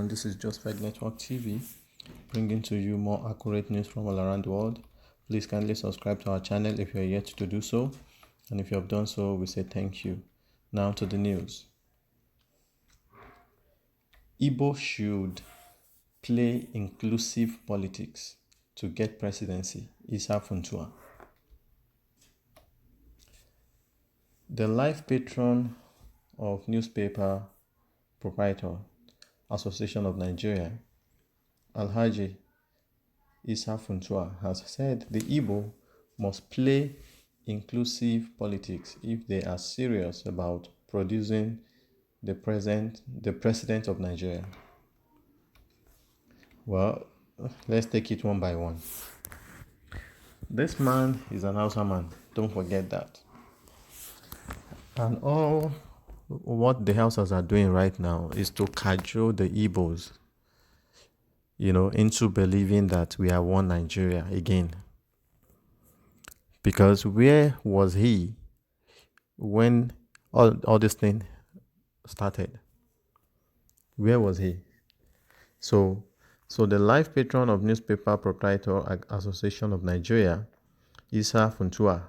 everyone, this is Josfeg Network TV, bringing to you more accurate news from all around the world. Please kindly subscribe to our channel if you are yet to do so, and if you have done so, we say thank you. Now to the news. Igbos should play inclusive politics to get presidency, Funtua. The life patron of Newspaper Proprietor Association of Nigeria, Alhaji Funtua, has said the Igbo must play inclusive politics if they are serious about producing the president of Nigeria. Well, let's take it one by one. This man is an Hausa man, don't forget that. And all what the Hausas are doing right now is to cajole the Igbos, into believing that we are one Nigeria again. Because where was he when all this thing started? Where was he? So the life patron of Newspaper Proprietor Association of Nigeria, Funtua,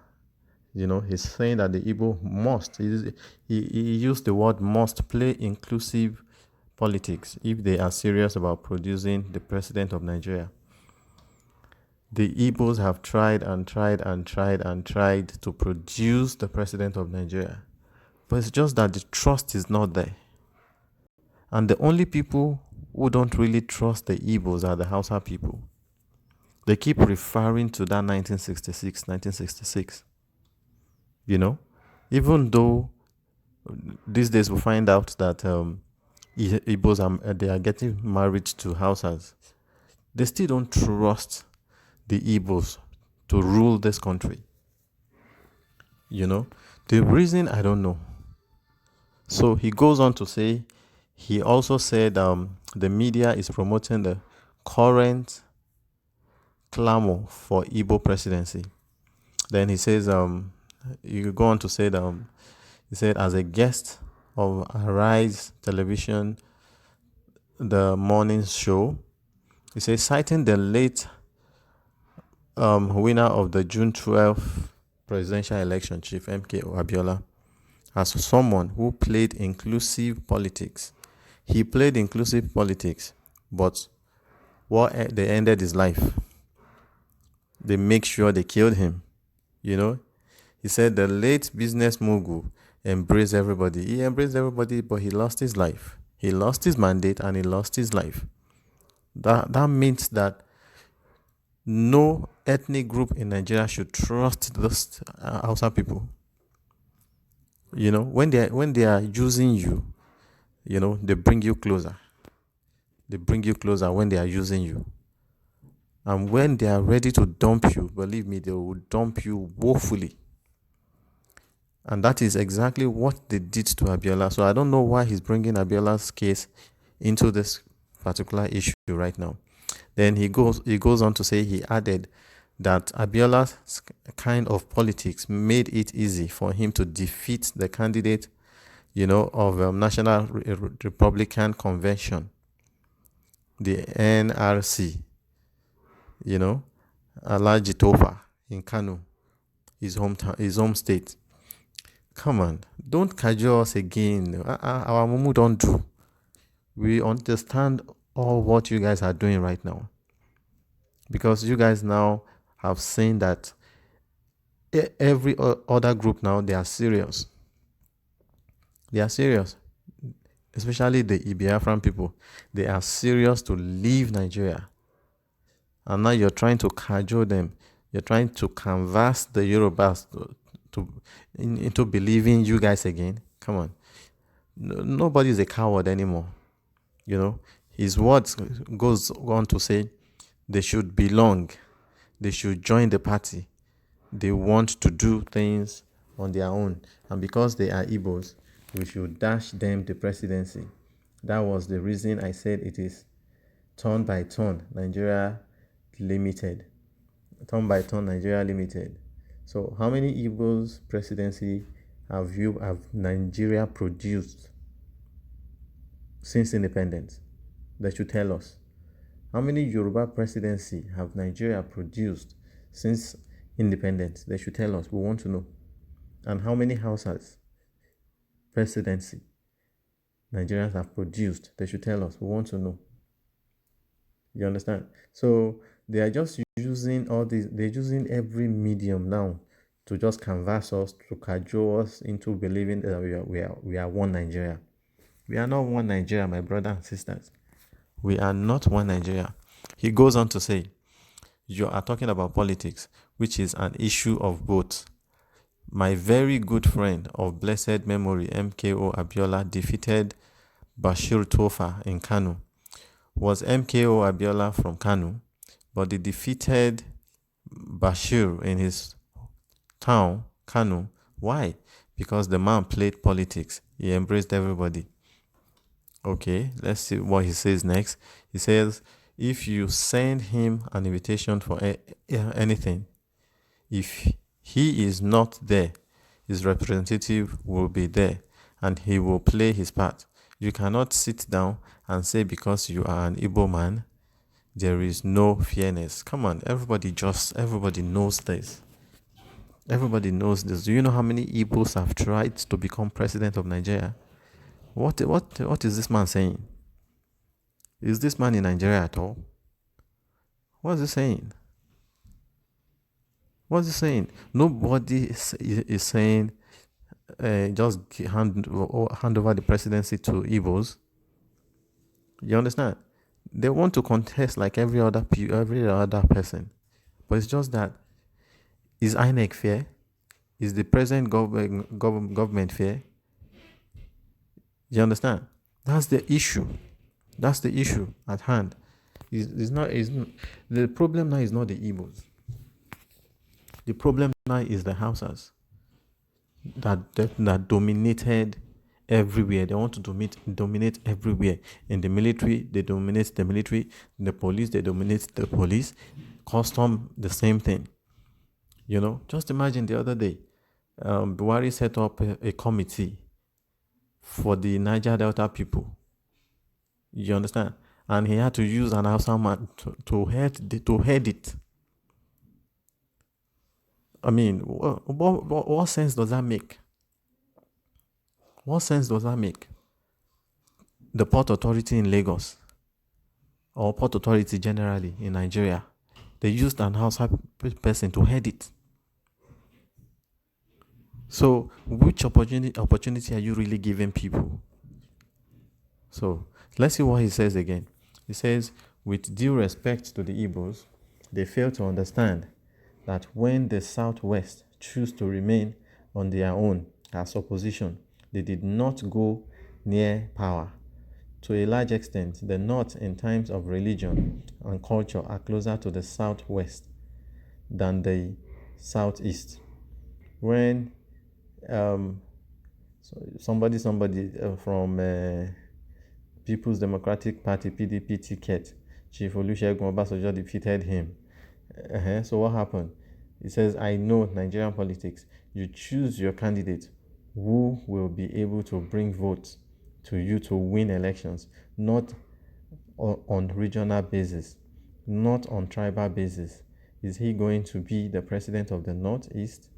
he's saying that the Igbo must, he used the word must, play inclusive politics if they are serious about producing the president of Nigeria. The Igbos have tried to produce the president of Nigeria, but it's just that the trust is not there. And the only people who don't really trust the Igbos are the Hausa people. They keep referring to that 1966. Even though these days we find out that Igbos they are getting married to Hausas, they still don't trust the Igbos to rule this country. The reason, I don't know. So he goes on to say, he also said the media is promoting the current clamor for Igbo presidency. Then he says, you go on to say that he said, as a guest of Arise Television, the morning show, he says, citing the late winner of the June 12th presidential election, Chief MK Abiola, as someone who played inclusive politics. He played inclusive politics, but they ended his life. They make sure they killed him. He said the late business mogul embraced everybody. He embraced everybody, but he lost his life. He lost his mandate and he lost his life. That means that no ethnic group in Nigeria should trust those Hausa people. When they are using you, they bring you closer. They bring you closer when they are using you. And when they are ready to dump you, believe me, they will dump you woefully. And that is exactly what they did to Abiola. So I don't know why he's bringing Abiola's case into this particular issue right now. Then he goes on to say, he added that Abiola's kind of politics made it easy for him to defeat the candidate, of National Republican Convention, the NRC, Alhaji Tofa in Kano, his home state. Come on, don't cajole us again. Our mumu don't do. We understand all what you guys are doing right now, because you guys now have seen that every other group now, they are serious. They are serious, especially the Biafran people. They are serious to leave Nigeria. And now you're trying to cajole them. You're trying to canvass the Yorubas into believing you guys again. Come on. Nobody is a coward anymore. His words goes on to say they should belong. They should join the party. They want to do things on their own. And because they are Igbos, we should dash them the presidency. That was the reason I said it is turn by turn, Nigeria Limited. Turn by turn, Nigeria Limited. So how many Igbos presidency have Nigeria produced since independence? They should tell us. How many Yoruba presidency have Nigeria produced since independence? They should tell us. We want to know. And how many houses presidency Nigerians have produced? They should tell us. We want to know. You understand? So they are just using all these. They're using every medium now to just canvass us, to cajole us into believing that we are one Nigeria. We are not one Nigeria, my brothers and sisters. We are not one Nigeria. He goes on to say, you are talking about politics, which is an issue of both. My very good friend of blessed memory, MKO Abiola, defeated Bashir Tofa in Kano. Was MKO Abiola from Kano, but they defeated Bashir in his town, Kano. Why? Because the man played politics. He embraced everybody. Okay, let's see what he says next. He says, if you send him an invitation for anything, if he is not there, his representative will be there and he will play his part. You cannot sit down and say because you are an Igbo man, there is no fairness. Come on, everybody knows this. Everybody knows this. Do you know how many Igbos have tried to become president of Nigeria? What is this man saying? Is this man in Nigeria at all? What is he saying? What is he saying? Nobody is saying just hand over the presidency to Igbos. You understand? They want to contest like every other person. But it's just that, is INEC fair? Is the present government fair? You understand? That's the issue. That's the issue at hand. The problem now is not the Igbos. The problem now is the Hausas that dominated everywhere. They want to dominate everywhere. In the military, they dominate the military. In the police, they dominate the police. Custom, the same thing. You know, just imagine the other day, Buhari set up a committee for the Niger Delta people. You understand? And he had to use an Hausa man to head it. I mean, what sense does that make? What sense does that make? The Port Authority in Lagos, or Port Authority generally in Nigeria, they used an Hausa person to head it. So, which opportunity are you really giving people? So, let's see what he says again. He says, with due respect to the Igbos, they fail to understand that when the Southwest choose to remain on their own as opposition, they did not go near power. To a large extent, the North in times of religion and culture are closer to the Southwest than the Southeast. When somebody from People's Democratic Party, PDP ticket, Chief Olusegun Obasanjo defeated him. So what happened? He says, I know Nigerian politics. You choose your candidate who will be able to bring votes to you to win elections, not on regional basis, not on tribal basis. Is he going to be the president of the Northeast,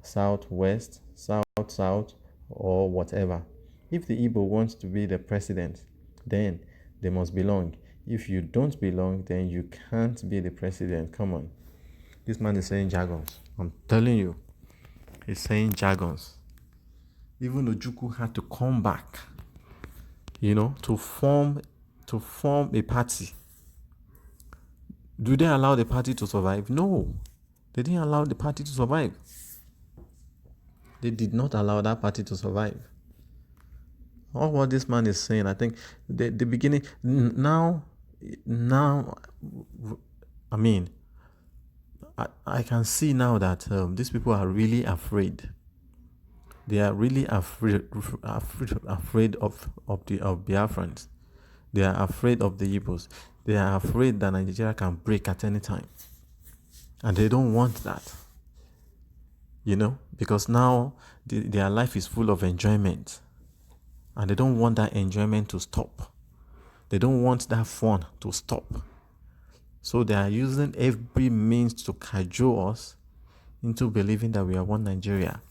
Southwest, South, or whatever? If the Igbo wants to be the president, then they must belong. If you don't belong, then you can't be the president. Come on. This man is saying jargons. I'm telling you. He's saying jargons. Even Ojukwu had to come back, to form a party. Do they allow the party to survive? No. They didn't allow the party to survive. They did not allow that party to survive. All what this man is saying, I think the beginning, now, I mean, I can see now that these people are really afraid. They are really afraid of Biafrans. They are afraid of the Igbos. They are afraid that Nigeria can break at any time. And they don't want that. Because now their life is full of enjoyment. And they don't want that enjoyment to stop. They don't want that fun to stop. So they are using every means to cajole us into believing that we are one Nigeria.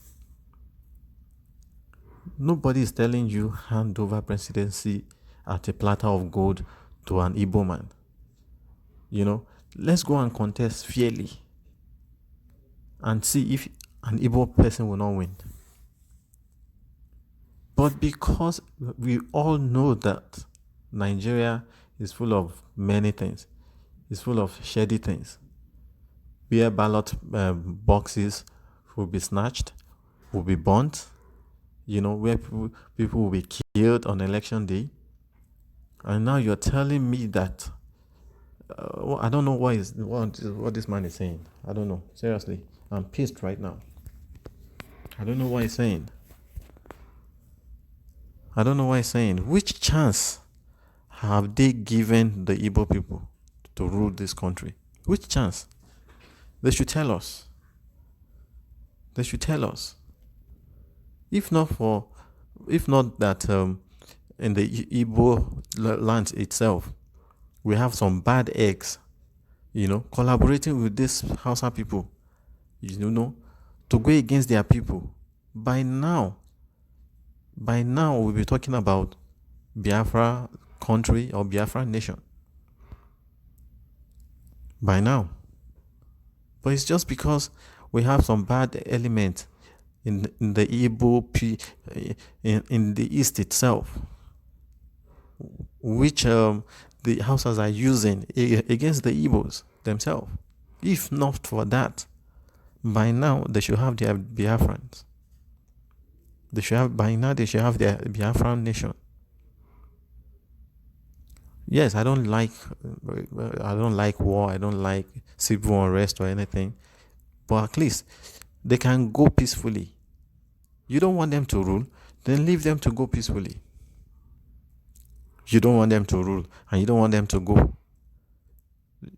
Nobody is telling you hand over presidency at a platter of gold to an Igbo man. Let's go and contest fairly and see if an Igbo person will not win. But because we all know that Nigeria is full of many things, it's full of shady things, where ballot boxes will be snatched, will be burnt, where people will be killed on election day. And now you're telling me that I don't know what this man is saying. I don't know. Seriously, I'm pissed right now. I don't know what he's saying. Which chance have they given the Igbo people to rule this country? Which chance? They should tell us. If not that in the Igbo land itself, we have some bad eggs, collaborating with these Hausa people, to go against their people. By now we'll be talking about Biafra country or Biafra nation. By now. But it's just because we have some bad elements in the Igbo in the East itself, which the Hausas are using against the Igbos themselves. If not for that, by now they should have their Biafrans. They should have their Biafran nation. Yes, I don't like war. I don't like civil unrest or anything. But at least they can go peacefully. You don't want them to rule, then leave them to go peacefully. You don't want them to rule, and you don't want them to go.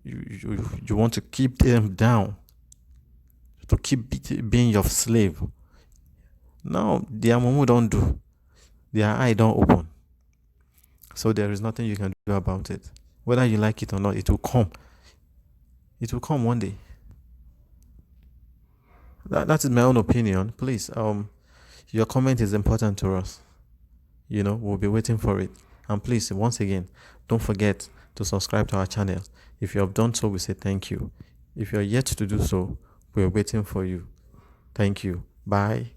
You want to keep them down, to keep being your slave. No, their mumu don't do. Their eye don't open. So there is nothing you can do about it. Whether you like it or not, it will come. It will come one day. That is my own opinion. Please, your comment is important to us. We'll be waiting for it. And please, once again, don't forget to subscribe to our channel. If you have done so, we say thank you. If you are yet to do so, we are waiting for you. Thank you. Bye.